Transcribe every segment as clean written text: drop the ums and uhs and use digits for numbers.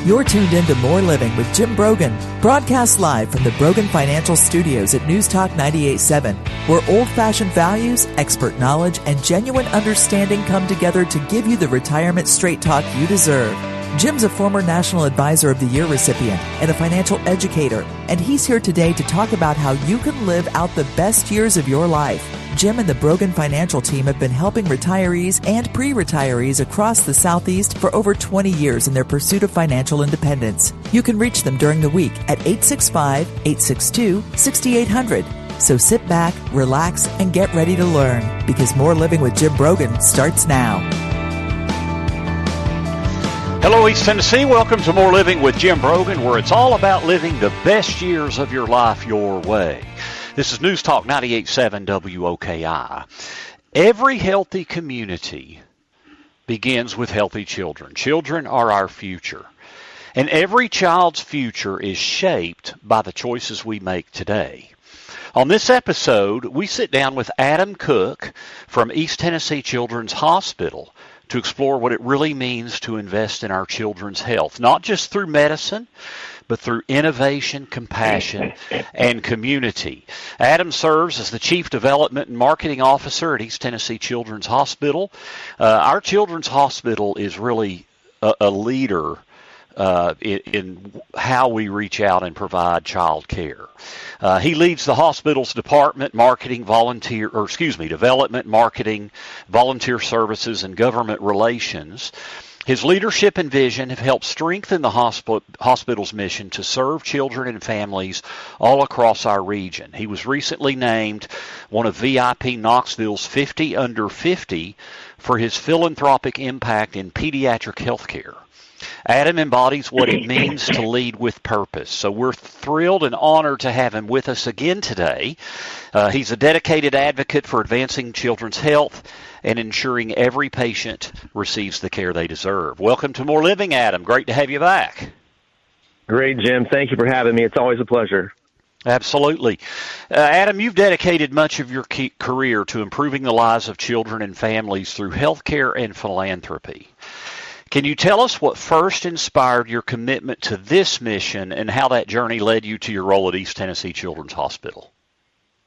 You're tuned in to More Living with Jim Brogan, broadcast live from the Brogan Financial Studios at News Talk 98.7, where old-fashioned values, expert knowledge, and genuine understanding come together to give you the retirement straight talk you deserve. Jim's a former National Advisor of the Year recipient and a financial educator, and he's here today to talk about how you can live out the best years of your life. Jim and the Brogan Financial team have been helping retirees and pre-retirees across the Southeast for over 20 years in their pursuit of financial independence. You can reach them during the week at 865-862-6800. So sit back, relax, and get ready to learn, because More Living with Jim Brogan starts now. Hello, East Tennessee. Welcome to More Living with Jim Brogan, where it's all about living the best years of your life your way. This is News Talk 98.7 WOKI. Every healthy community begins with healthy children. Children are our future. And every child's future is shaped by the choices we make today. On this episode, we sit down with Adam Cook from East Tennessee Children's Hospital to explore what it really means to invest in our children's health, not just through medicine, but through innovation, compassion, and community. Adam serves as the Chief Development and Marketing Officer at East Tennessee Children's Hospital. Our Children's Hospital is really a leader in how we reach out and provide child care. He leads the hospital's development, marketing, volunteer services, and government relations. His leadership and vision have helped strengthen the hospital's mission to serve children and families all across our region. He was recently named one of VIP Knoxville's 50 Under 50 for his philanthropic impact in pediatric health care. Adam embodies what it means to lead with purpose. So we're thrilled and honored to have him with us again today. He's a dedicated advocate for advancing children's health and ensuring every patient receives the care they deserve. Welcome to More Living, Adam. Great to have you back. Great, Jim. Thank you for having me. It's always a pleasure. Absolutely. Adam, you've dedicated much of your career to improving the lives of children and families through healthcare and philanthropy. Can you tell us what first inspired your commitment to this mission and how that journey led you to your role at East Tennessee Children's Hospital?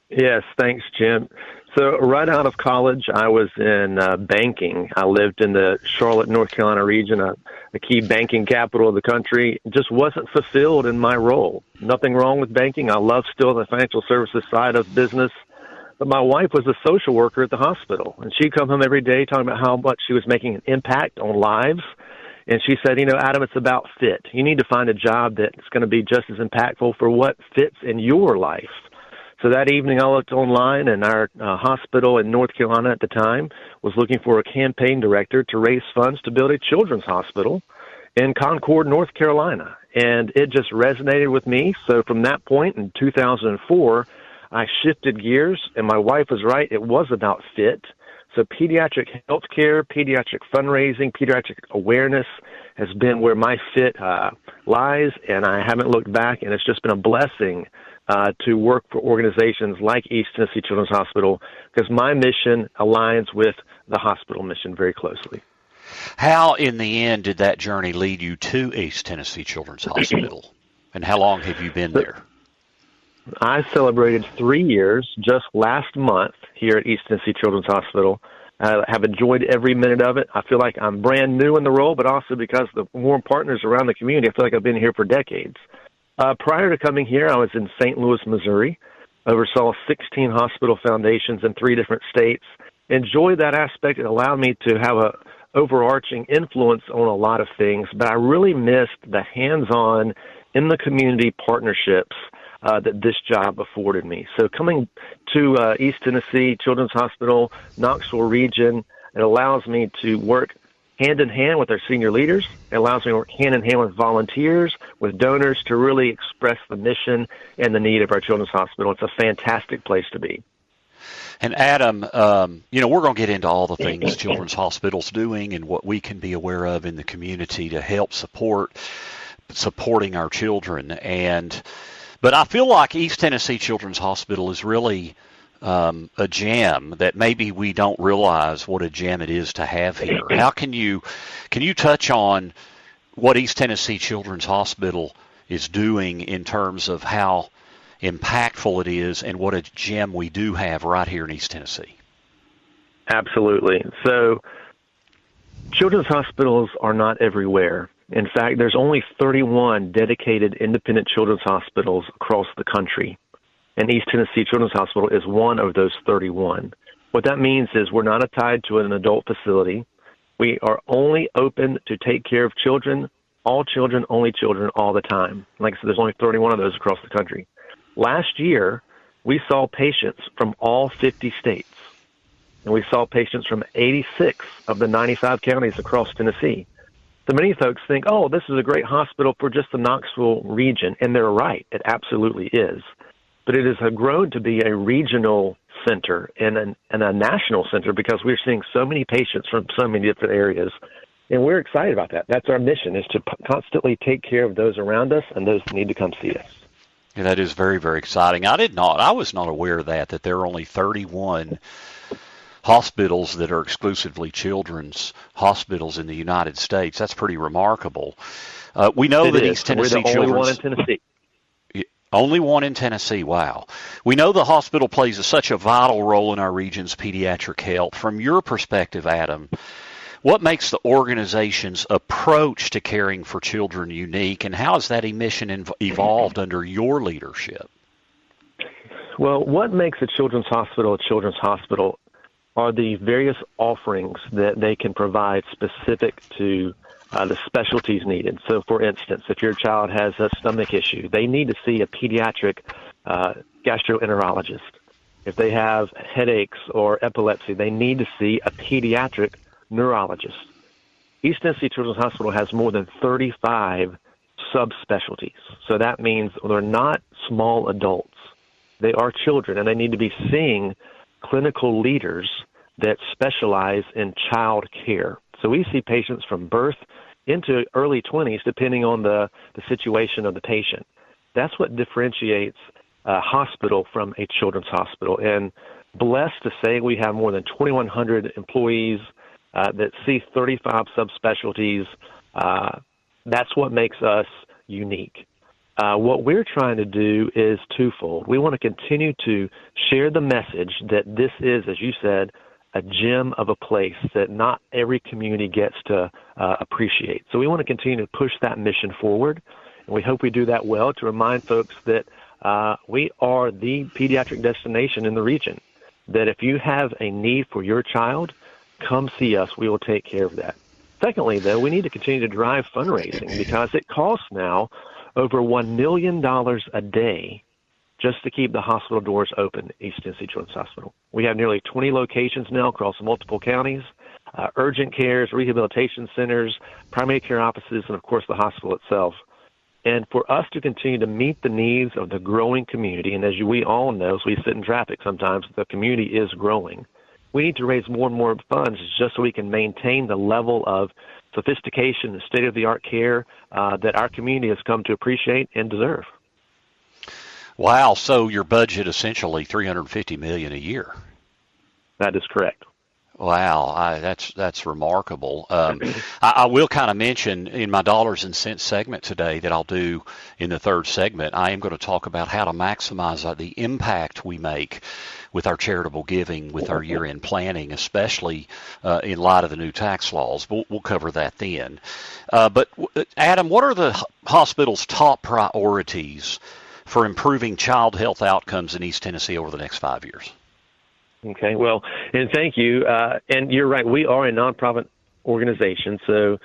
Yes, thanks, Jim. So right out of college, I was in banking. I lived in the Charlotte, North Carolina region, a key banking capital of the country. It just wasn't fulfilled in my role. Nothing wrong with banking. I love still the financial services side of business. But my wife was a social worker at the hospital, and she'd come home every day talking about how much she was making an impact on lives. And she said, Adam, it's about fit. You need to find a job that's going to be just as impactful for what fits in your life. So that evening I looked online, and our hospital in North Carolina at the time was looking for a campaign director to raise funds to build a children's hospital in Concord, North Carolina. And it just resonated with me. So from that point in 2004, I shifted gears, and my wife was right. It was about fit. So pediatric health care, pediatric fundraising, pediatric awareness has been where my fit lies, and I haven't looked back, and it's just been a blessing to work for organizations like East Tennessee Children's Hospital, because my mission aligns with the hospital mission very closely. How, in the end, did that journey lead you to East Tennessee Children's Hospital, and how long have you been there? I celebrated 3 years just last month here at East Tennessee Children's Hospital. I have enjoyed every minute of it. I feel like I'm brand new in the role, but also because of the warm partners around the community, I feel like I've been here for decades. Prior to coming here, I was in St. Louis, Missouri, oversaw 16 hospital foundations in 3 different states. Enjoyed that aspect. It allowed me to have a overarching influence on a lot of things, but I really missed the hands-on in the community partnerships that this job afforded me. So coming to East Tennessee Children's Hospital, Knoxville region, it allows me to work hand in hand with our senior leaders. It allows me to work hand in hand with volunteers, with donors to really express the mission and the need of our Children's Hospital. It's a fantastic place to be. And Adam, we're going to get into all the things Children's Hospital's doing and what we can be aware of in the community to help supporting our children. But I feel like East Tennessee Children's Hospital is really a gem that maybe we don't realize what a gem it is to have here. How can you touch on what East Tennessee Children's Hospital is doing in terms of how impactful it is and what a gem we do have right here in East Tennessee. Absolutely. So children's hospitals are not everywhere. In fact, there's only 31 dedicated independent children's hospitals across the country, and East Tennessee Children's Hospital is one of those 31. What that means is we're not tied to an adult facility. We are only open to take care of children, all children, only children, all the time. Like I said, there's only 31 of those across the country. Last year, we saw patients from all 50 states, and we saw patients from 86 of the 95 counties across Tennessee. So many folks think, oh, this is a great hospital for just the Knoxville region, and they're right. It absolutely is. But it has grown to be a regional center and a national center because we're seeing so many patients from so many different areas, and we're excited about that. That's our mission, is to constantly take care of those around us and those that need to come see us. Yeah, that is very, very exciting. I was not aware of that there are only 31 hospitals that are exclusively children's hospitals in the United States. That's pretty remarkable. We know that East Tennessee Children's... We're the only one in Tennessee. Only one in Tennessee, wow. We know the hospital plays such a vital role in our region's pediatric health. From your perspective, Adam, what makes the organization's approach to caring for children unique, and how has that mission evolved under your leadership? Well, what makes a children's hospital are the various offerings that they can provide specific to the specialties needed. So, for instance, if your child has a stomach issue, they need to see a pediatric gastroenterologist. If they have headaches or epilepsy, they need to see a pediatric neurologist. East Tennessee Children's Hospital has more than 35 subspecialties. So that means they're not small adults. They are children, and they need to be seeing clinical leaders that specialize in child care. So we see patients from birth into early 20s, depending on the situation of the patient. That's what differentiates a hospital from a children's hospital. And blessed to say we have more than 2,100 employees that see 35 subspecialties. That's what makes us unique. What we're trying to do is twofold. We want to continue to share the message that this is, as you said, a gem of a place that not every community gets to appreciate. So we want to continue to push that mission forward, and we hope we do that well to remind folks that we are the pediatric destination in the region, that if you have a need for your child, come see us. We will take care of that. Secondly, though, we need to continue to drive fundraising because it costs now over $1 million a day just to keep the hospital doors open at East Tennessee Children's Hospital. We have nearly 20 locations now across multiple counties, urgent cares, rehabilitation centers, primary care offices, and, of course, the hospital itself. And for us to continue to meet the needs of the growing community, and as we all know, as we sit in traffic sometimes, the community is growing. We need to raise more and more funds just so we can maintain the level of sophistication and state-of-the-art care that our community has come to appreciate and deserve. Wow, so your budget essentially $350 million a year. That is correct. Wow, that's remarkable. I will kind of mention in my dollars and cents segment today that I'll do in the third segment, I am going to talk about how to maximize the impact we make with our charitable giving, with our year-end planning, especially in light of the new tax laws. We'll cover that then. But Adam, what are the hospital's top priorities for improving child health outcomes in East Tennessee over the next 5 years? Okay, well, and thank you. And you're right, we are a nonprofit organization, so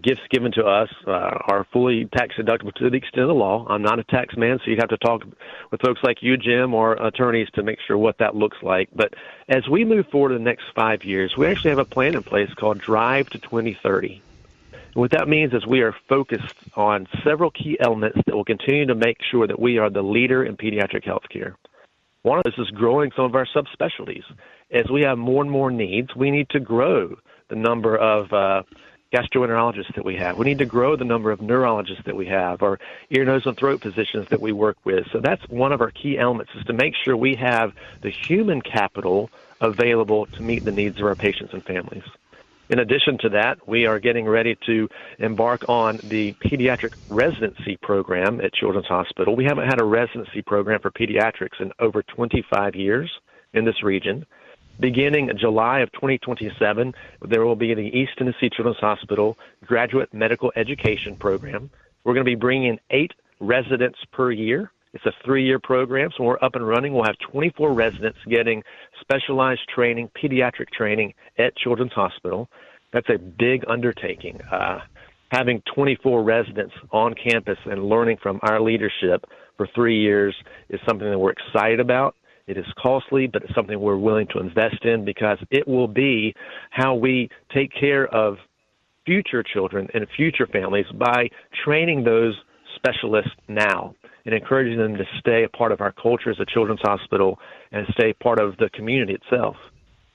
gifts given to us are fully tax deductible to the extent of the law. I'm not a tax man, so you'd have to talk with folks like you, Jim, or attorneys to make sure what that looks like. But as we move forward in the next 5 years, we actually have a plan in place called Drive to 2030. And what that means is we are focused on several key elements that will continue to make sure that we are the leader in pediatric health care. One of this is growing some of our subspecialties. As we have more and more needs, we need to grow the number of gastroenterologists that we have. We need to grow the number of neurologists that we have, or ear, nose, and throat physicians that we work with. So that's one of our key elements, is to make sure we have the human capital available to meet the needs of our patients and families. In addition to that, we are getting ready to embark on the pediatric residency program at Children's Hospital. We haven't had a residency program for pediatrics in over 25 years in this region. Beginning July of 2027, there will be the East Tennessee Children's Hospital Graduate Medical Education Program. We're going to be bringing in 8 residents per year. It's a 3-year program, so when we're up and running, we'll have 24 residents getting specialized training, pediatric training at Children's Hospital. That's a big undertaking. Having 24 residents on campus and learning from our leadership for 3 years is something that we're excited about. It is costly, but it's something we're willing to invest in because it will be how we take care of future children and future families by training those specialists now and encouraging them to stay a part of our culture as a children's hospital and stay part of the community itself.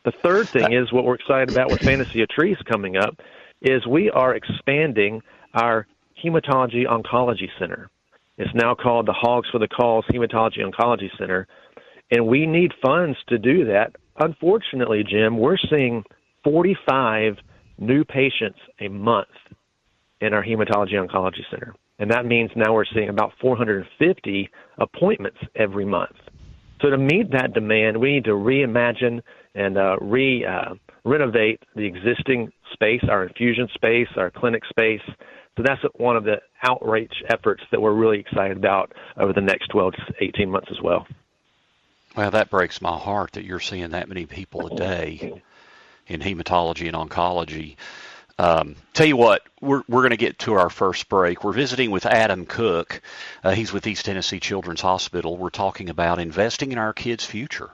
The third thing is what we're excited about with Fantasy of Trees coming up is we are expanding our Hematology Oncology Center. It's now called the Hogs for the Cause Hematology Oncology Center, and we need funds to do that. Unfortunately, Jim, we're seeing 45 new patients a month in our Hematology Oncology Center. And that means now we're seeing about 450 appointments every month. So to meet that demand, we need to reimagine and renovate the existing space, our infusion space, our clinic space. So that's one of the outreach efforts that we're really excited about over the next 12 to 18 months as well. Well, that breaks my heart that you're seeing that many people a day in hematology and oncology. Tell you what, we're going to get to our first break. We're visiting with Adam Cook. He's with East Tennessee Children's Hospital. We're talking about investing in our kids' future,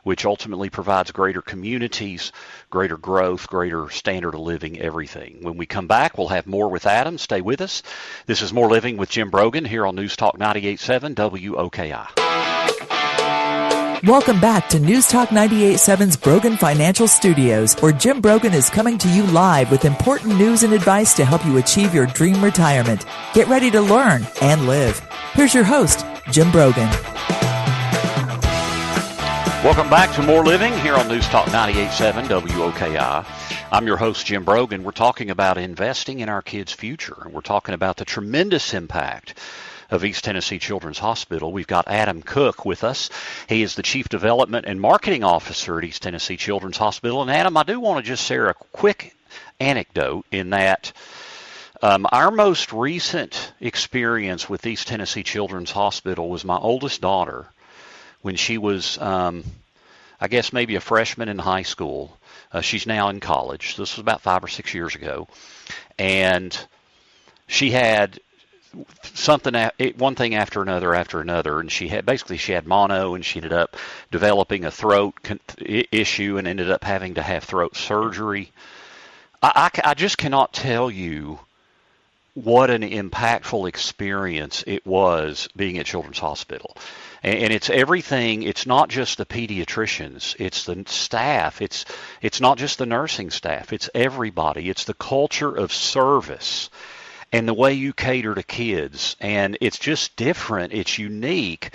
which ultimately provides greater communities, greater growth, greater standard of living, everything. When we come back, we'll have more with Adam. Stay with us. This is More Living with Jim Brogan here on News Talk 98.7 WOKI. Welcome back to News Talk 98.7's Brogan Financial Studios, where Jim Brogan is coming to you live with important news and advice to help you achieve your dream retirement. Get ready to learn and live. Here's your host, Jim Brogan. Welcome back to More Living here on News Talk 98.7 WOKI. I'm your host, Jim Brogan. We're talking about investing in our kids' future, and we're talking about the tremendous impact of East Tennessee Children's Hospital. We've got Adam Cook with us. He is the Chief Development and Marketing Officer at East Tennessee Children's Hospital. And Adam, I do want to just share a quick anecdote in that our most recent experience with East Tennessee Children's Hospital was my oldest daughter when she was, I guess, maybe a freshman in high school. She's now in college. This was about 5 or 6 years ago. And she had one thing after another, and she had mono, and she ended up developing a throat issue and ended up having to have throat surgery. I just cannot tell you what an impactful experience it was being at Children's Hospital. And it's everything. It's not just the pediatricians. It's the staff. It's not just the nursing staff. It's everybody. It's the culture of service and the way you cater to kids. And it's just different. It's unique.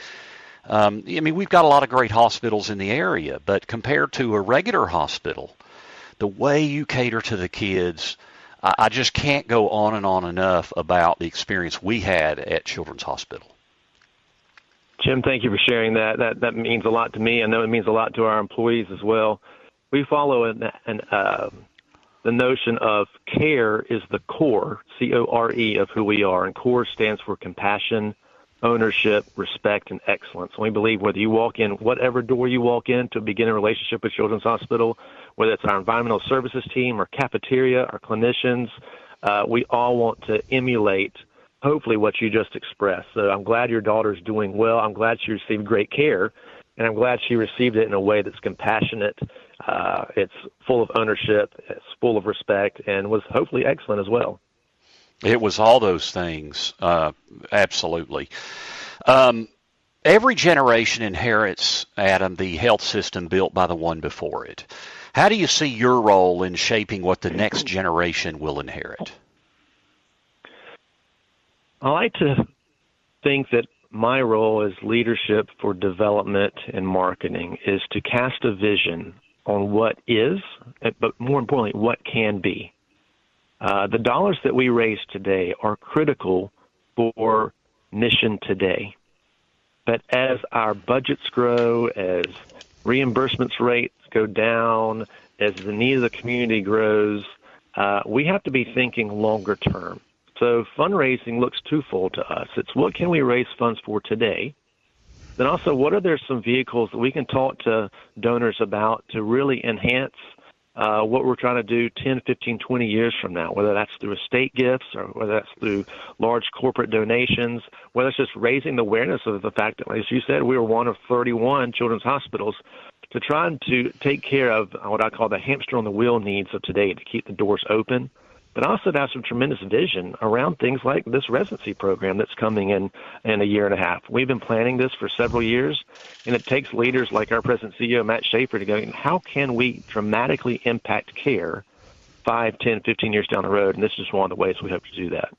I mean, we've got a lot of great hospitals in the area, but compared to a regular hospital, the way you cater to the kids, I just can't go on and on enough about the experience we had at Children's Hospital. Jim, thank you for sharing that. That means a lot to me. I know it means a lot to our employees as well. We follow the notion of care is the core, C-O-R-E, of who we are. And core stands for compassion, ownership, respect, and excellence. And we believe whether you walk in, whatever door you walk in to begin a relationship with Children's Hospital, whether it's our environmental services team, our cafeteria, our clinicians, we all want to emulate hopefully what you just expressed. So I'm glad your daughter's doing well. I'm glad she received great care, and I'm glad she received it in a way that's compassionate. It's full of ownership, it's full of respect, and was hopefully excellent as well. It was all those things, absolutely. Every generation inherits, Adam, the health system built by the one before it. How do you see your role in shaping what the next generation will inherit? I like to think that my role as leadership for development and marketing is to cast a vision on what is, but more importantly, what can be. The dollars that we raise today are critical for mission today. But as our budgets grow, as reimbursements rates go down, as the need of the community grows, we have to be thinking longer term. So fundraising looks twofold to us. It's what can we raise funds for today? Then also, what are there some vehicles that we can talk to donors about to really enhance what we're trying to do 10, 15, 20 years from now, whether that's through estate gifts or whether that's through large corporate donations, whether it's just raising the awareness of the fact that, as you said, we were one of 31 children's hospitals to try to take care of what I call the hamster on the wheel needs of today to keep the doors open, but also to have some tremendous vision around things like this residency program that's coming in a year and a half. We've been planning this for several years, and it takes leaders like our President CEO, Matt Schaefer, to go, how can we dramatically impact care 5, 10, 15 years down the road? And this is one of the ways we hope to do that.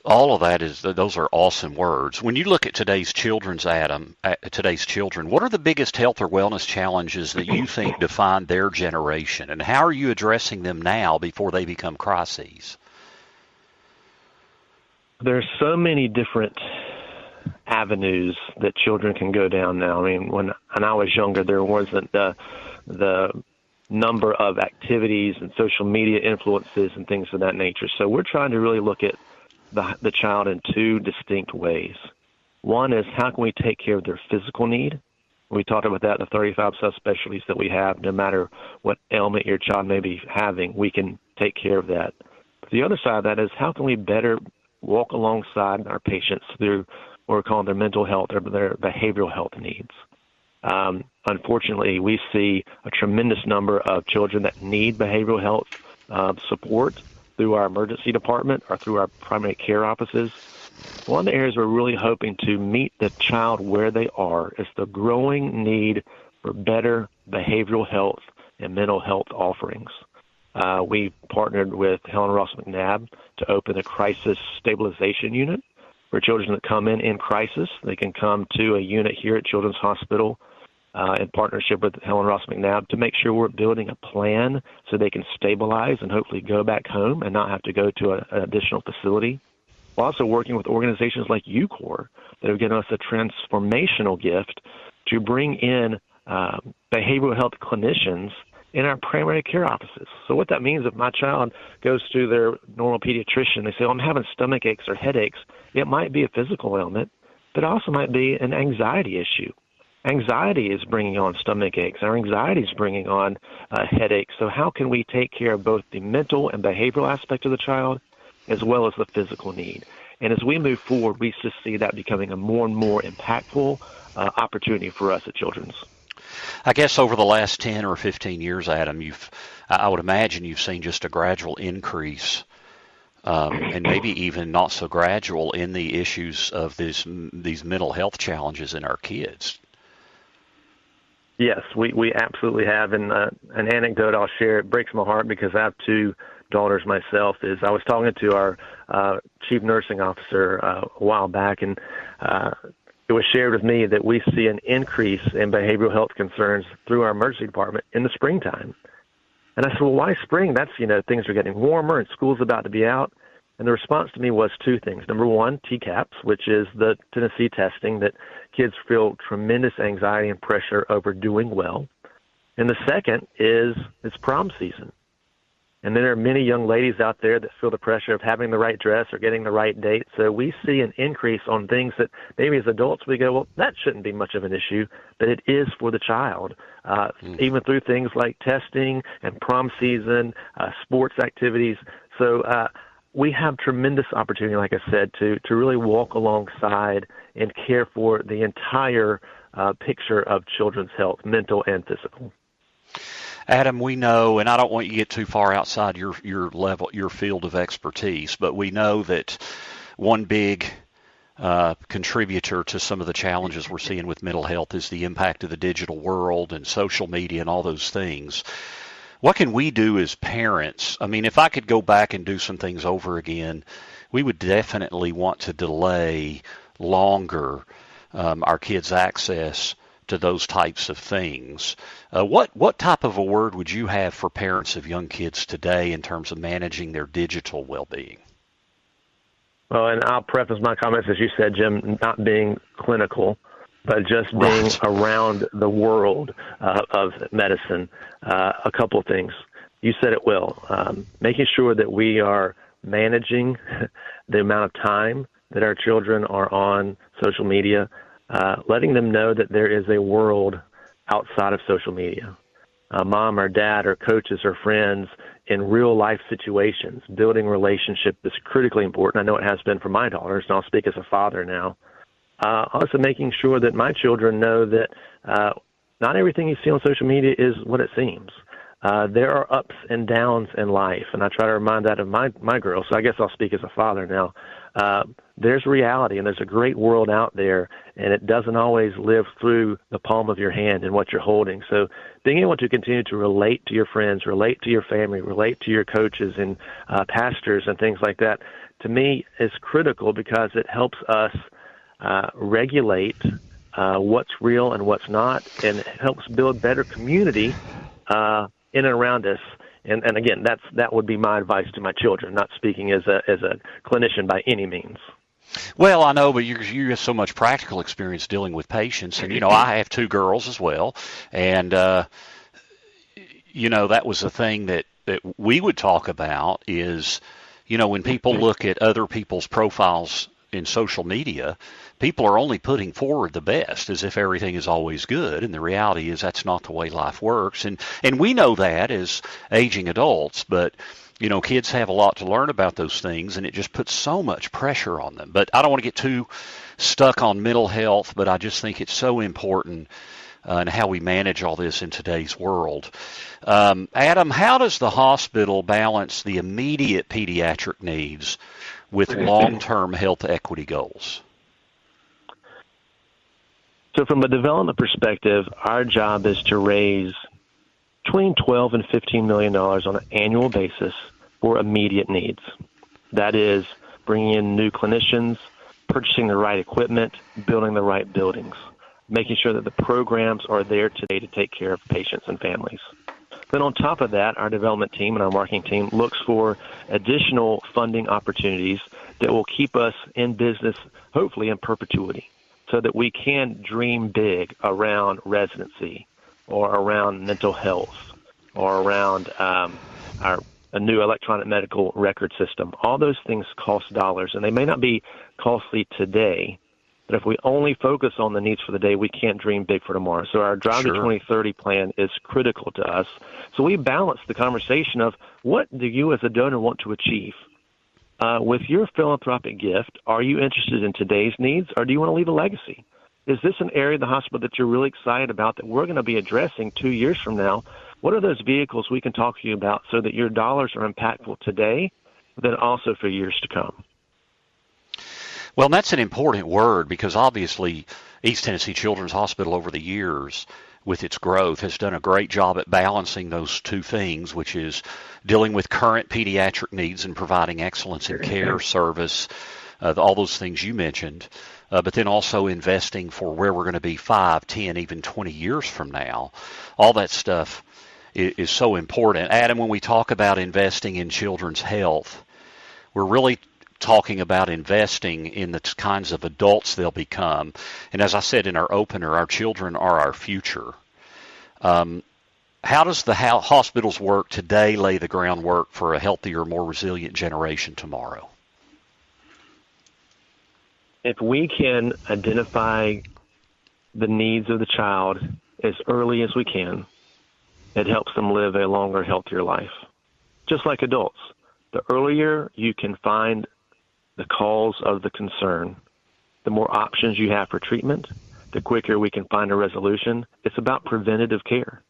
All of that those are awesome words. When you look at today's children's, Adam, today's children, what are the biggest health or wellness challenges that you think define their generation, and how are you addressing them now before they become crises? There's so many different avenues that children can go down now. I mean, when I was younger, there wasn't the number of activities and social media influences and things of that nature. So we're trying to really look at the child in two distinct ways. One is, how can we take care of their physical need? We talked about that, the 35 subspecialties that we have. No matter what ailment your child may be having, we can take care of that. But the other side of that is, how can we better walk alongside our patients through what we're calling their mental health or their behavioral health needs? Unfortunately, we see a tremendous number of children that need behavioral health support through our emergency department or through our primary care offices. One of the areas we're really hoping to meet the child where they are is the growing need for better behavioral health and mental health offerings. We partnered with Helen Ross McNabb to open a crisis stabilization unit for children that come in crisis. They can come to a unit here at Children's Hospital in partnership with Helen Ross McNabb to make sure we're building a plan so they can stabilize and hopefully go back home and not have to go to an additional facility. We're also working with organizations like UCOR that have given us a transformational gift to bring in behavioral health clinicians in our primary care offices. So what that means, if my child goes to their normal pediatrician, they say, I'm having stomach aches or headaches, it might be a physical ailment, but it also might be an anxiety issue. Anxiety is bringing on stomach aches. Our anxiety is bringing on headaches. So how can we take care of both the mental and behavioral aspect of the child as well as the physical need? And as we move forward, we just see that becoming a more and more impactful opportunity for us at Children's. I guess over the last 10 or 15 years, Adam, I would imagine you've seen just a gradual increase and maybe even not so gradual in the issues of these mental health challenges in our kids. Yes, we absolutely have. And an anecdote I'll share, it breaks my heart because I have two daughters myself, is I was talking to our chief nursing officer a while back, and it was shared with me that we see an increase in behavioral health concerns through our emergency department in the springtime. And I said, well, why spring? That's, things are getting warmer and school's about to be out. And the response to me was two things. Number one, TCAPS, which is the Tennessee testing that kids feel tremendous anxiety and pressure over doing well. And the second is it's prom season. And then there are many young ladies out there that feel the pressure of having the right dress or getting the right date. So we see an increase on things that maybe as adults we go, well, that shouldn't be much of an issue, but it is for the child, even through things like testing and prom season, sports activities. So we have tremendous opportunity, like I said, to really walk alongside and care for the entire picture of children's health, mental and physical. Adam, we know, and I don't want you to get too far outside your level, your field of expertise, but we know that one big contributor to some of the challenges we're seeing with mental health is the impact of the digital world and social media and all those things. What can we do as parents? I mean, if I could go back and do some things over again, we would definitely want to delay longer our kids' access to those types of things. What type of a word would you have for parents of young kids today in terms of managing their digital well-being? Well, and I'll preface my comments, as you said, Jim, not being clinical, but just being around the world of medicine. A couple of things. You said it well. Making sure that we are managing the amount of time that our children are on social media, letting them know that there is a world outside of social media. Mom or dad or coaches or friends in real life situations, building relationship is critically important. I know it has been for my daughters, and I'll speak as a father now. Also making sure that my children know that not everything you see on social media is what it seems. There are ups and downs in life, and I try to remind that of my girls, so I guess I'll speak as a father now. There's reality, and there's a great world out there, and it doesn't always live through the palm of your hand and what you're holding. So being able to continue to relate to your friends, relate to your family, relate to your coaches and pastors and things like that, to me is critical because it helps us regulate what's real and what's not, and it helps build better community in and around us. And again, that would be my advice to my children, not speaking as a clinician by any means. Well, I know, but you have so much practical experience dealing with patients, and I have two girls as well, and that was the thing that we would talk about is, when people look at other people's profiles in social media, people are only putting forward the best as if everything is always good, and the reality is that's not the way life works, and we know that as aging adults, but kids have a lot to learn about those things, and it just puts so much pressure on them. But I don't want to get too stuck on mental health, but I just think it's so important in how we manage all this in today's world. Adam, how does the hospital balance the immediate pediatric needs with long-term health equity goals? So from a development perspective, our job is to raise between $12 and $15 million on an annual basis for immediate needs. That is bringing in new clinicians, purchasing the right equipment, building the right buildings, making sure that the programs are there today to take care of patients and families. Then on top of that, our development team and our marketing team looks for additional funding opportunities that will keep us in business, hopefully in perpetuity, so that we can dream big around residency or around mental health or around a new electronic medical record system. All those things cost dollars, and they may not be costly today, but if we only focus on the needs for the day, we can't dream big for tomorrow. So our Drive to 2030 plan is critical to us. So we balance the conversation of what do you as a donor want to achieve? With your philanthropic gift, are you interested in today's needs, or do you want to leave a legacy? Is this an area of the hospital that you're really excited about that we're going to be addressing 2 years from now? What are those vehicles we can talk to you about so that your dollars are impactful today, but then also for years to come? Well, that's an important word because obviously East Tennessee Children's Hospital over the years with its growth has done a great job at balancing those two things, which is dealing with current pediatric needs and providing excellence in care, service, all those things you mentioned, but then also investing for where we're going to be 5, 10, even 20 years from now. All that stuff is so important. Adam, when we talk about investing in children's health, we're really talking about investing in the kinds of adults they'll become. And as I said in our opener, our children are our future. How does the hospital's work today lay the groundwork for a healthier, more resilient generation tomorrow? If we can identify the needs of the child as early as we can, it helps them live a longer, healthier life. Just like adults, the earlier you can find the cause of the concern, the more options you have for treatment, the quicker we can find a resolution. It's about preventative care.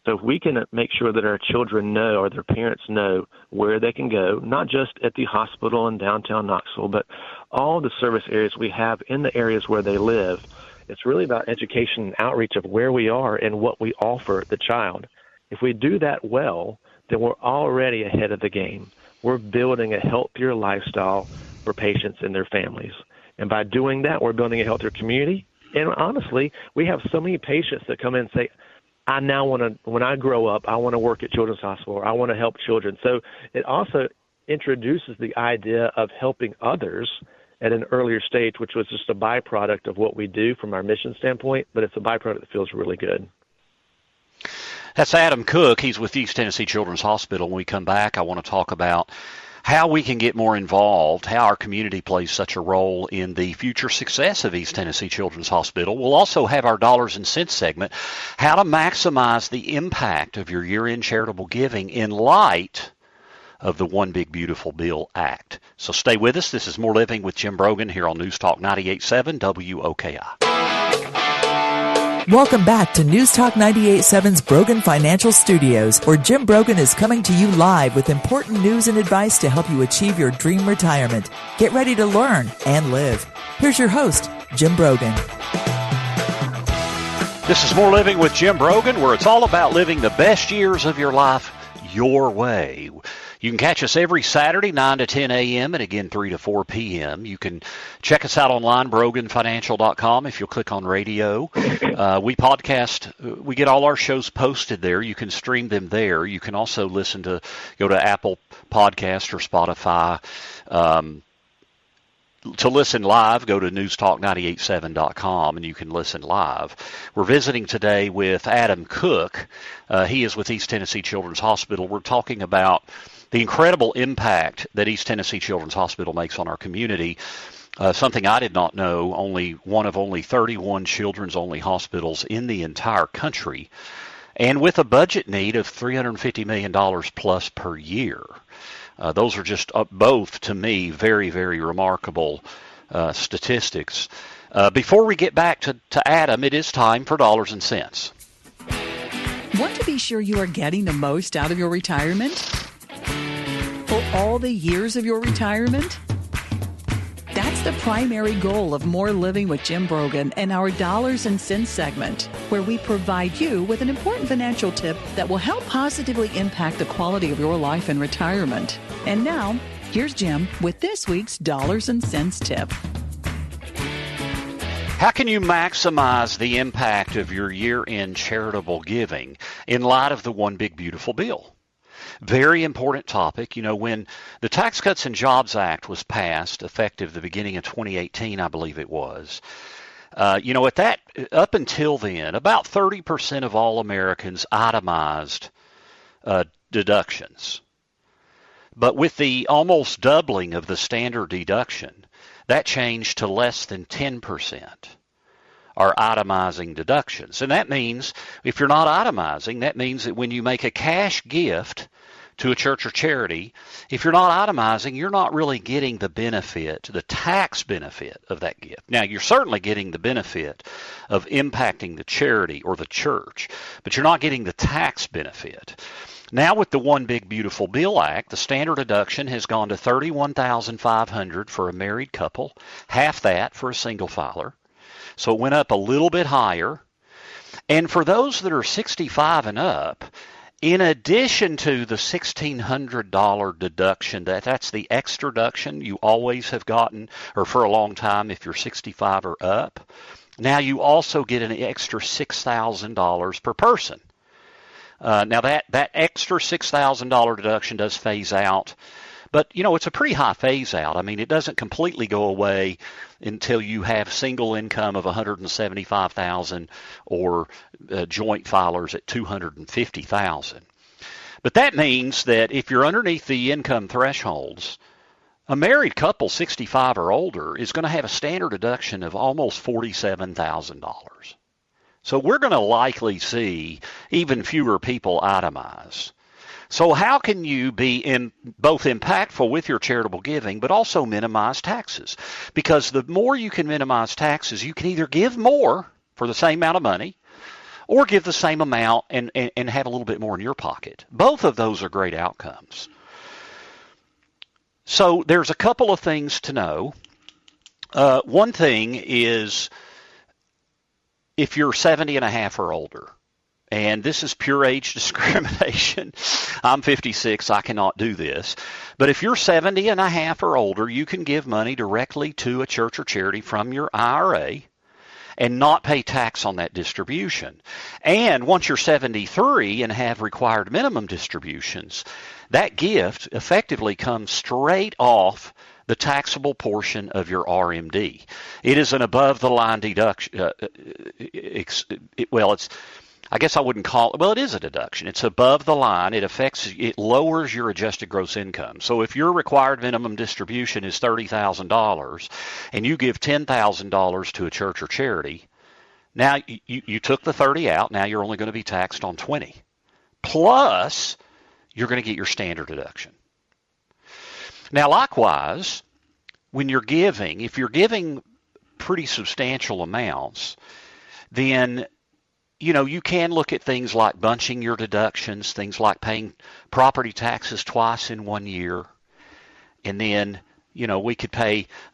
So if we can make sure that our children know or their parents know where they can go, not just at the hospital in downtown Knoxville, but all the service areas we have in the areas where they live, it's really about education and outreach of where we are and what we offer the child. If we do that well, then we're already ahead of the game. We're building a healthier lifestyle for patients and their families. And by doing that, we're building a healthier community, And honestly, we have so many patients that come in and say, I now want to, when I grow up, I want to work at Children's Hospital, or I want to help children. So it also introduces the idea of helping others at an earlier stage, which was just a byproduct of what we do from our mission standpoint, but it's a byproduct that feels really good. That's Adam Cook. He's with East Tennessee Children's Hospital. When we come back, I want to talk about how we can get more involved, how our community plays such a role in the future success of East Tennessee Children's Hospital. We'll also have our Dollars and Cents segment, how to maximize the impact of your year-end charitable giving in light of the One Big Beautiful Bill Act. So stay with us. This is More Living with Jim Brogan here on News Talk 98.7 WOKI. Welcome back to News Talk 98.7's Brogan Financial Studios, where Jim Brogan is coming to you live with important news and advice to help you achieve your dream retirement. Get ready to learn and live. Here's your host, Jim Brogan. This is More Living with Jim Brogan, where it's all about living the best years of your life your way. You can catch us every Saturday, 9 to 10 a.m., and again, 3 to 4 p.m. You can check us out online, broganfinancial.com, if you'll click on radio. We podcast. We get all our shows posted there. You can stream them there. You can also go to Apple Podcast or Spotify. To listen live, go to newstalk987.com, and you can listen live. We're visiting today with Adam Cook. He is with East Tennessee Children's Hospital. We're talking about the incredible impact that East Tennessee Children's Hospital makes on our community, something I did not know, one of only 31 children's-only hospitals in the entire country, and with a budget need of $350 million plus per year. Those are just both, to me, very, very remarkable statistics. Before we get back to Adam, it is time for Dollars and Cents. Want to be sure you are getting the most out of your retirement? For all the years of your retirement? That's the primary goal of More Living with Jim Brogan and our Dollars and Cents segment, where we provide you with an important financial tip that will help positively impact the quality of your life in retirement. And now, here's Jim with this week's Dollars and Cents tip. How can you maximize the impact of your year-end charitable giving in light of the One Big Beautiful Bill? Very important topic. You know, when the Tax Cuts and Jobs Act was passed, effective the beginning of 2018, I believe it was, up until then, about 30% of all Americans itemized deductions. But with the almost doubling of the standard deduction, that changed to less than 10% are itemizing deductions. And that means, if you're not itemizing, that means that when you make a cash gift to a church or charity, if you're not itemizing, you're not really getting the benefit, the tax benefit of that gift. Now, you're certainly getting the benefit of impacting the charity or the church, but you're not getting the tax benefit. Now, with the One Big Beautiful Bill Act, the standard deduction has gone to $31,500 for a married couple, half that for a single filer. So it went up a little bit higher. And for those that are 65 and up, in addition to the $1,600 deduction, that's the extra deduction you always have gotten, or for a long time if you're 65 or up, now you also get an extra $6,000 per person. Now that extra $6,000 deduction does phase out, but it's a pretty high phase out. I mean, it doesn't completely go away until you have single income of $175,000 or joint filers at $250,000. But that means that if you're underneath the income thresholds, a married couple 65 or older is going to have a standard deduction of almost $47,000. So we're going to likely see even fewer people itemize. So how can you be both impactful with your charitable giving, but also minimize taxes? Because the more you can minimize taxes, you can either give more for the same amount of money or give the same amount and have a little bit more in your pocket. Both of those are great outcomes. So there's a couple of things to know. One thing is, if you're 70 and a half or older, and this is pure age discrimination. I'm 56, I cannot do this. But if you're 70 and a half or older, you can give money directly to a church or charity from your IRA. and not pay tax on that distribution. And once you're 73 and have required minimum distributions, that gift effectively comes straight off the taxable portion of your RMD. It is an above-the-line deduction. I guess I wouldn't call it, well, it is a deduction. It's above the line. It lowers your adjusted gross income. So if your required minimum distribution is $30,000 and you give $10,000 to a church or charity, now you took the 30 out. Now you're only going to be taxed on 20. Plus, you're going to get your standard deduction. Now, likewise, when you're giving, if you're giving pretty substantial amounts, then you can look at things like bunching your deductions, things like paying property taxes twice in 1 year. And then, we could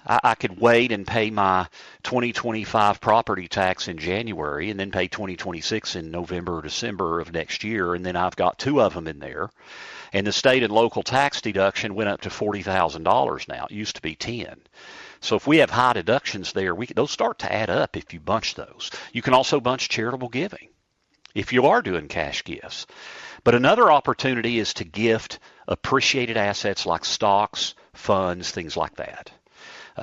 I could wait and pay my 2025 property tax in January and then pay 2026 in November or December of next year. And then I've got two of them in there. And the state and local tax deduction went up to $40,000 now. It used to be 10. So if we have high deductions there, those start to add up if you bunch those. You can also bunch charitable giving if you are doing cash gifts. But another opportunity is to gift appreciated assets like stocks, funds, things like that.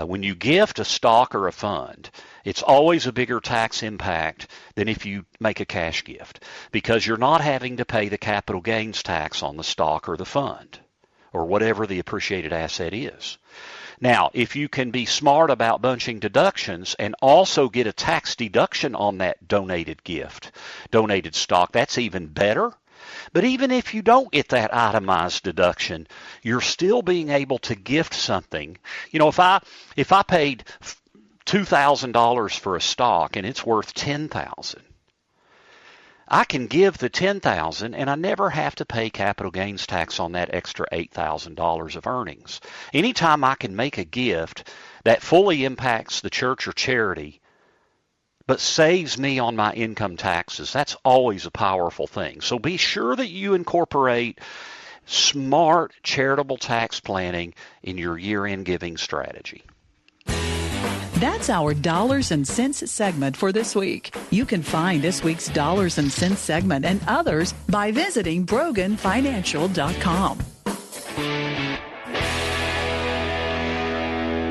When you gift a stock or a fund, it's always a bigger tax impact than if you make a cash gift because you're not having to pay the capital gains tax on the stock or the fund or whatever the appreciated asset is. Now, if you can be smart about bunching deductions and also get a tax deduction on that donated gift, donated stock, that's even better. But even if you don't get that itemized deduction, you're still being able to gift something. If I paid $2,000 for a stock and it's worth $10,000, I can give the $10,000 and I never have to pay capital gains tax on that extra $8,000 of earnings. Anytime I can make a gift that fully impacts the church or charity but saves me on my income taxes, that's always a powerful thing. So be sure that you incorporate smart charitable tax planning in your year-end giving strategy. That's our Dollars and Cents segment for this week. You can find this week's Dollars and Cents segment and others by visiting BroganFinancial.com.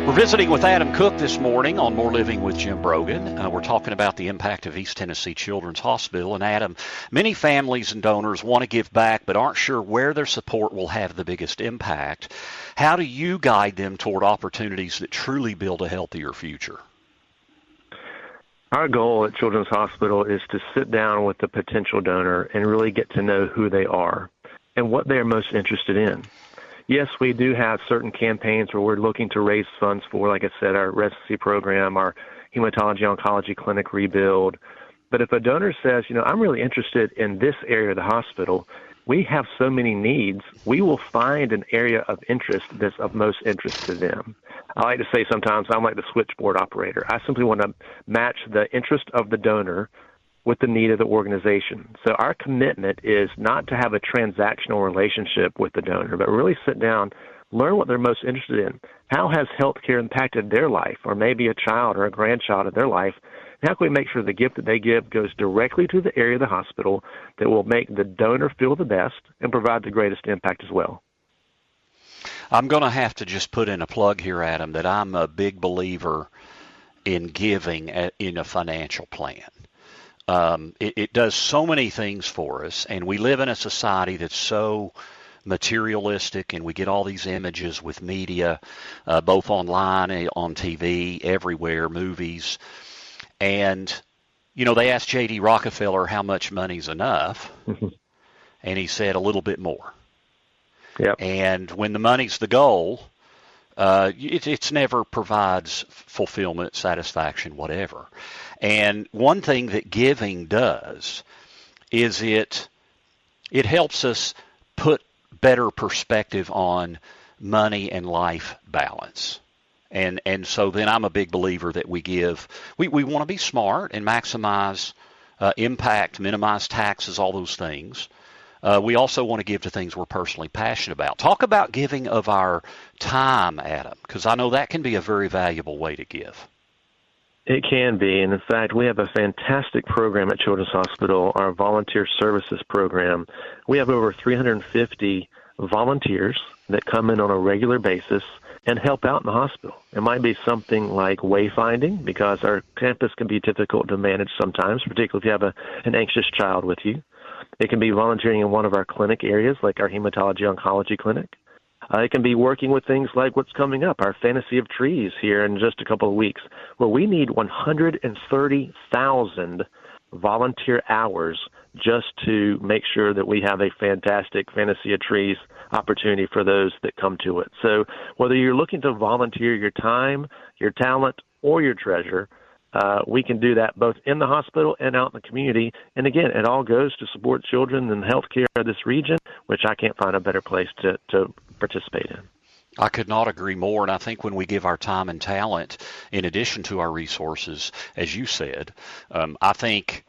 We're visiting with Adam Cook this morning on More Living with Jim Brogan. We're talking about the impact of East Tennessee Children's Hospital. And Adam, many families and donors want to give back but aren't sure where their support will have the biggest impact. How do you guide them toward opportunities that truly build a healthier future? Our goal at Children's Hospital is to sit down with the potential donor and really get to know who they are and what they're most interested in. Yes, we do have certain campaigns where we're looking to raise funds for, like I said, our residency program, our hematology-oncology clinic rebuild. But if a donor says, I'm really interested in this area of the hospital, we have so many needs, we will find an area of interest that's of most interest to them. I like to say sometimes I'm like the switchboard operator. I simply want to match the interest of the donor with the need of the organization. So our commitment is not to have a transactional relationship with the donor, but really sit down, learn what they're most interested in. How has healthcare impacted their life, or maybe a child or a grandchild of their life? And how can we make sure the gift that they give goes directly to the area of the hospital that will make the donor feel the best and provide the greatest impact as well? I'm going to have to just put in a plug here, Adam, that I'm a big believer in giving in a financial plan. It does so many things for us, and we live in a society that's so materialistic, and we get all these images with media, both online, on TV, everywhere, movies. And, they asked J.D. Rockefeller how much money's enough, and he said a little bit more. Yep. And when the money's the goal, it's never provides fulfillment, satisfaction, whatever. And one thing that giving does is it helps us put better perspective on money and life balance. And so then I'm a big believer that we want to be smart and maximize impact, minimize taxes, all those things. We also want to give to things we're personally passionate about. Talk about giving of our time, Adam, because I know that can be a very valuable way to give. It can be. And in fact, we have a fantastic program at Children's Hospital, our volunteer services program. We have over 350 volunteers that come in on a regular basis and help out in the hospital. It might be something like wayfinding, because our campus can be difficult to manage sometimes, particularly if you have an anxious child with you. It can be volunteering in one of our clinic areas, like our hematology oncology clinic. It can be working with things like what's coming up, our Fantasy of Trees here in just a couple of weeks, where we need 130,000 volunteer hours just to make sure that we have a fantastic Fantasy of Trees opportunity for those that come to it. So whether you're looking to volunteer your time, your talent, or your treasure, we can do that both in the hospital and out in the community. And again, it all goes to support children and healthcare of this region, which I can't find a better place to participate in. I could not agree more, and I think when we give our time and talent in addition to our resources, as you said, I think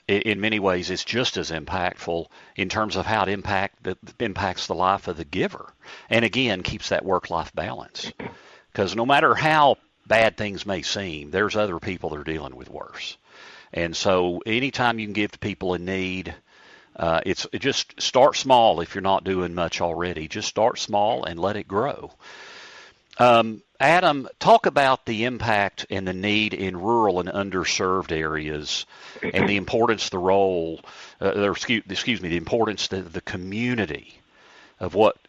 in many ways it's just as impactful in terms of how it impacts the life of the giver, and again keeps that work-life balance. Because no matter how bad things may seem, there's other people that are dealing with worse. And so anytime you can give to people in need, it just start small. If you're not doing much already, just start small and let it grow. Adam, talk about the impact and the need in rural and underserved areas, and the importance, the role, the importance of the community of what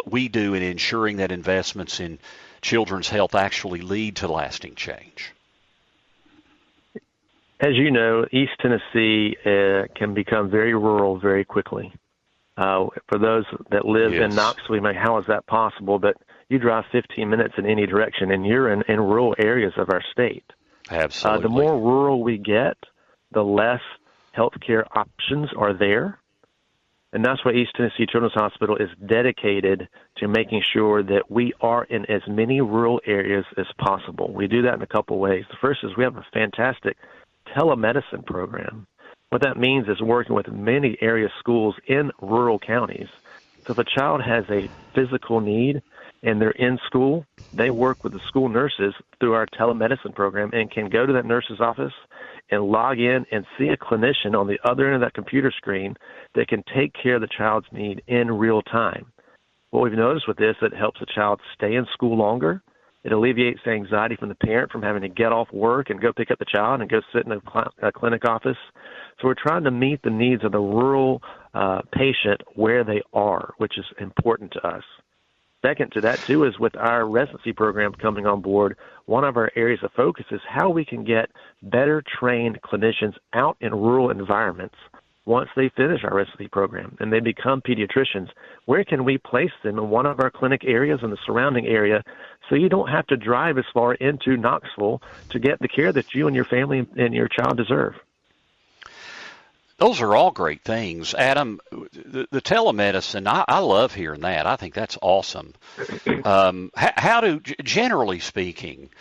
we do in ensuring that investments in children's health actually lead to lasting change. As you know, East Tennessee can become very rural very quickly. For those that live in Knoxville, how is that possible? But you drive 15 minutes in any direction, and you're in rural areas of our state. Absolutely. The more rural we get, the less healthcare options are there. And that's why East Tennessee Children's Hospital is dedicated to making sure that we are in as many rural areas as possible. We do that in a couple ways. The first is we have a fantastic telemedicine program. What that means is working with many area schools in rural counties. So if a child has a physical need and they're in school, they work with the school nurses through our telemedicine program and can go to that nurse's office and log in and see a clinician on the other end of that computer screen that can take care of the child's need in real time. What we've noticed with this, it helps the child stay in school longer. It alleviates the anxiety from the parent from having to get off work and go pick up the child and go sit in a clinic office. So we're trying to meet the needs of the rural patient where they are, which is important to us. Second to that, too, is with our residency program coming on board, one of our areas of focus is how we can get better trained clinicians out in rural environments once they finish our residency program and they become pediatricians. Where can we place them in one of our clinic areas in the surrounding area so you don't have to drive as far into Knoxville to get the care that you and your family and your child deserve? Those are all great things. Adam, the telemedicine, I love hearing that. I think that's awesome. How do, generally speaking,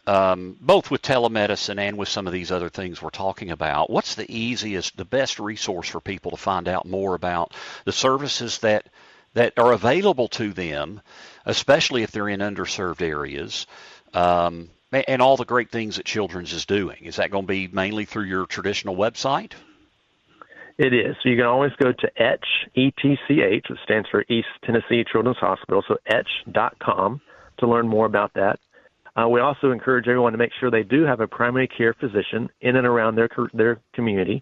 both with telemedicine and with some of these other things we're talking about, what's the easiest, the best resource for people to find out more about the services that are available to them, especially if they're in underserved areas, and all the great things that Children's is doing? Is that going to be mainly through your traditional website? It is. So you can always go to ETCH, E-T-C-H, which stands for East Tennessee Children's Hospital, so etch.com to learn more about that. We also encourage everyone to make sure they do have a primary care physician in and around their community.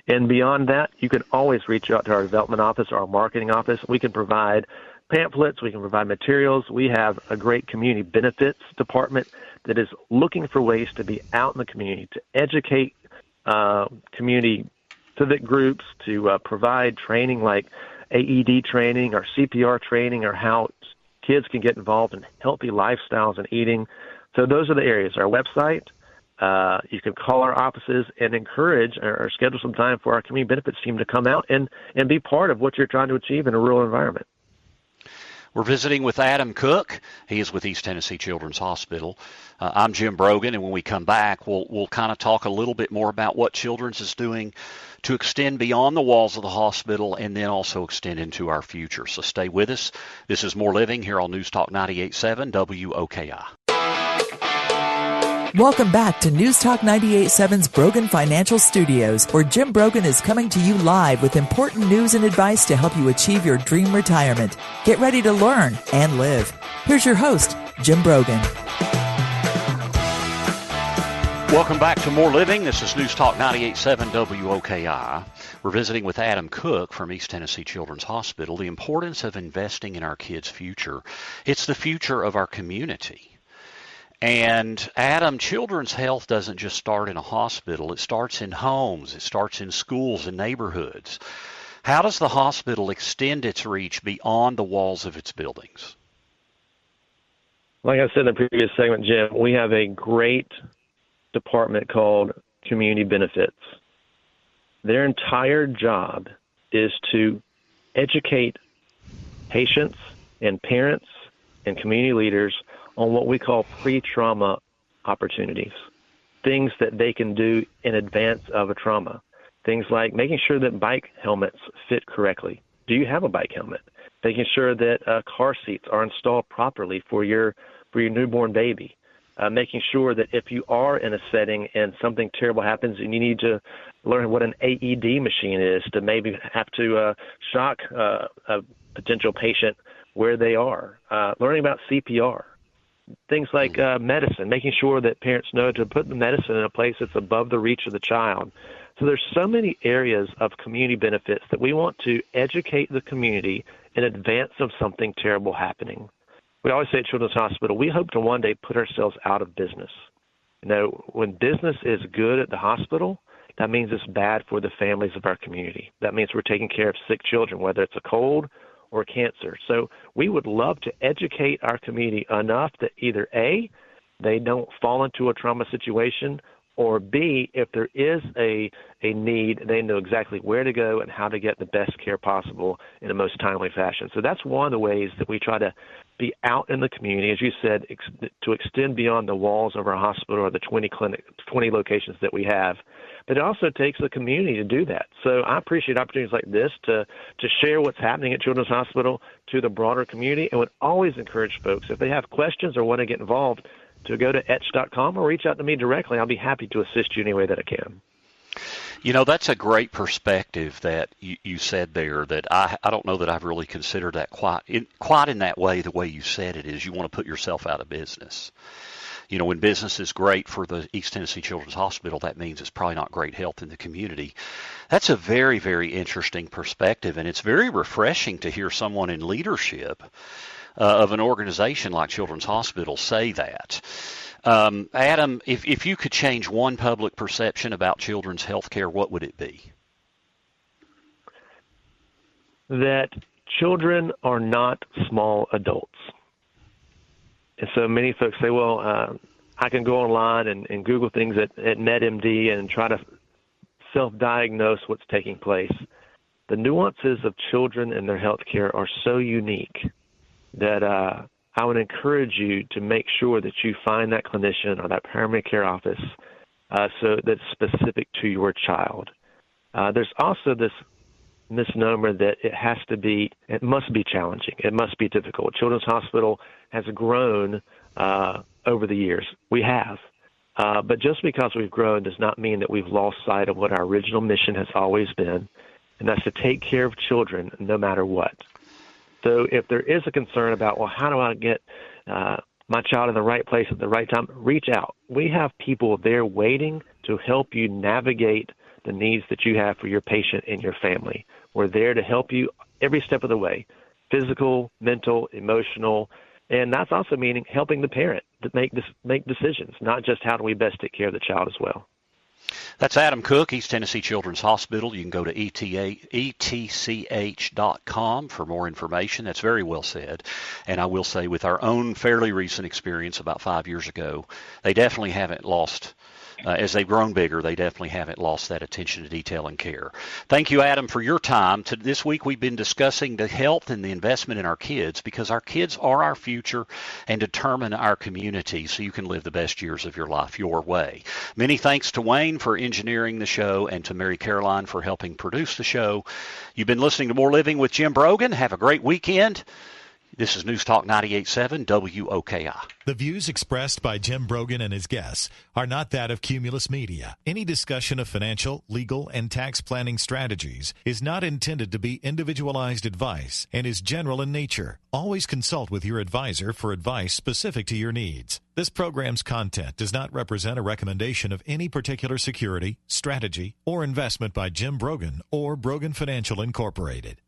And beyond that, you can always reach out to our development office or our marketing office. We can provide pamphlets. We can provide materials. We have a great community benefits department that is looking for ways to be out in the community, to educate community civic groups, to provide training like AED training or CPR training, or how kids can get involved in healthy lifestyles and eating. So those are the areas. Our website, you can call our offices and encourage or schedule some time for our community benefits team to come out and be part of what you're trying to achieve in a rural environment. We're visiting with Adam Cook. He is with East Tennessee Children's Hospital. I'm Jim Brogan, and when we come back, we'll kind of talk a little bit more about what Children's is doing to extend beyond the walls of the hospital and then also extend into our future. So stay with us. This is More Living here on News Talk 98.7 WOKI. Welcome back to News Talk 98.7's Brogan Financial Studios, where Jim Brogan is coming to you live with important news and advice to help you achieve your dream retirement. Get ready to learn and live. Here's your host, Jim Brogan. Welcome back to More Living. This is News Talk 98.7 WOKI. We're visiting with Adam Cook from East Tennessee Children's Hospital. The importance of investing in our kids' future. It's the future of our community. And Adam, children's health doesn't just start in a hospital. It starts in homes. It starts in schools and neighborhoods. How does the hospital extend its reach beyond the walls of its buildings? Like I said in the previous segment, Jim, we have a great department called Community Benefits. Their entire job is to educate patients and parents and community leaders on what we call pre-trauma opportunities, things that they can do in advance of a trauma. Things like making sure that bike helmets fit correctly. Do you have a bike helmet? Making sure that car seats are installed properly for your newborn baby. Making sure that if you are in a setting and something terrible happens and you need to learn what an AED machine is to maybe have to shock a potential patient where they are. Learning about CPR. Things like medicine, making sure that parents know to put the medicine in a place that's above the reach of the child. So there's so many areas of community benefits that we want to educate the community in advance of something terrible happening. We always say at Children's Hospital, we hope to one day put ourselves out of business. You know, when business is good at the hospital, that means it's bad for the families of our community. That means we're taking care of sick children, whether it's a cold or cancer. So we would love to educate our community enough that either A, they don't fall into a trauma situation, or B, if there is a need, they know exactly where to go and how to get the best care possible in the most timely fashion. So that's one of the ways that we try to be out in the community, as you said, to extend beyond the walls of our hospital or the 20 locations that we have. But it also takes the community to do that. So I appreciate opportunities like this to share what's happening at Children's Hospital to the broader community, and would always encourage folks, if they have questions or want to get involved, to go to etch.com or reach out to me directly. I'll be happy to assist you any way that I can. You know, that's a great perspective that you said there, that I don't know that I've really considered that quite in that way, the way you said it is. You want to put yourself out of business. You know, when business is great for the East Tennessee Children's Hospital, that means it's probably not great health in the community. That's a very, very interesting perspective, and it's very refreshing to hear someone in leadership of an organization like Children's Hospital say that. Adam, if you could change one public perception about children's health care, what would it be? That children are not small adults. And so many folks say, well, I can go online and Google things at MedMD and try to self-diagnose what's taking place. The nuances of children and their health care are so unique that I would encourage you to make sure that you find that clinician or that primary care office so that's specific to your child. There's also this misnomer that it must be challenging. It must be difficult. Children's Hospital has grown over the years. We have. But just because we've grown does not mean that we've lost sight of what our original mission has always been, and that's to take care of children no matter what. So if there is a concern about, well, how do I get my child in the right place at the right time, reach out. We have people there waiting to help you navigate the needs that you have for your patient and your family. We're there to help you every step of the way, physical, mental, emotional, and that's also meaning helping the parent to make decisions, not just how do we best take care of the child as well. That's Adam Cook, East Tennessee Children's Hospital. You can go to etch.com for more information. That's very well said. And I will say, with our own fairly recent experience about 5 years ago, they definitely haven't lost as they've grown bigger, they definitely haven't lost that attention to detail and care. Thank you, Adam, for your time. This week we've been discussing the health and the investment in our kids, because our kids are our future and determine our community, so you can live the best years of your life your way. Many thanks to Wayne for engineering the show and to Mary Caroline for helping produce the show. You've been listening to More Living with Jim Brogan. Have a great weekend. This is News Talk 98.7 WOKI. The views expressed by Jim Brogan and his guests are not that of Cumulus Media. Any discussion of financial, legal, and tax planning strategies is not intended to be individualized advice and is general in nature. Always consult with your advisor for advice specific to your needs. This program's content does not represent a recommendation of any particular security, strategy, or investment by Jim Brogan or Brogan Financial Incorporated.